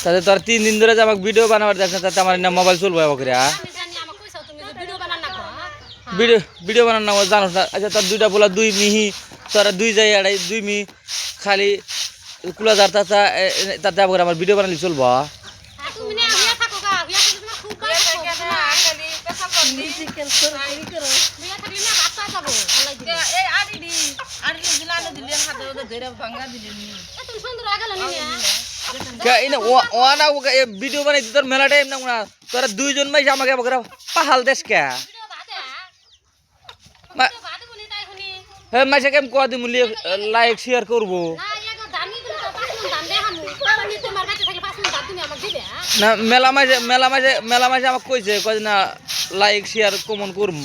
তাতে তোর 3 দিন ধরে যে আমাকে ভিডিও বানাবার দেখছ তাতে আমার না মোবাইল চলবো বকরে ভিডিও ভিডিও বানান না জানোস না আচ্ছা তোর দুইটা বলা দুই মিহি তোরা দুই যাই আড়াই দুই মি খালি কুলাদার তাতা তাতে আমার ভিডিও বানালি চলবো ভিডিও বানাই তোর মেলা টাইম না তোরা দুইজন মাইস আমাকে পাহাল দেশ কে মাইসে কেম কদি মুলি লাইক শেয়ার করবো না মেলা মাঝে আমাকে কইছে কয় না লাইক শেয়ার কমন করবো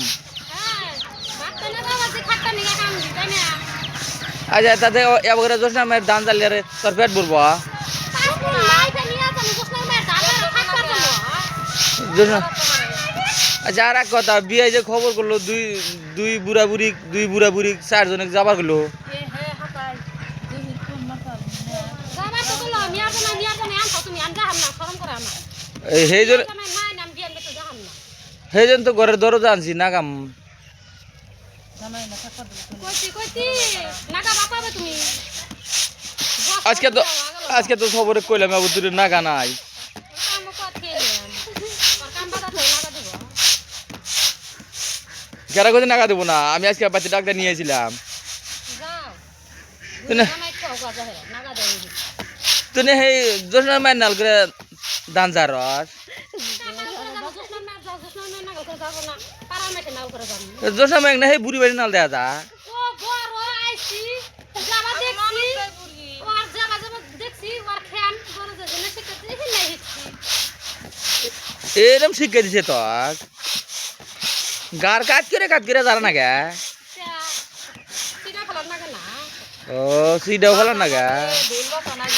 আচ্ছা তাতে এবার দোষ না দান চালিয়ে তোর পেট ভরবো আচ্ছা আর এক কথা বিয়ে যে খবর করলো দুই বুড়া বুড়ি 4 জনে যাবার গেলো সেই জন্য তো ঘরের দরজা আনছি নাগাম আজকে তো খবরে কইলাম তুই নাগা নাই কেরা কোথায় নাগা দেবো না আমি আজকে বাচ্চা ডাক্তার নিয়েছিলাম তুই সেই জোসনার মায়ের নাল করে দান যা রস জোসনার মায়ের না সেই বুড়ি বাড়ি নাল দেয়া যা এরম শিখে দিছে তোর গার কাজ করে জানা না গে ও সিটাও ফেলার না গে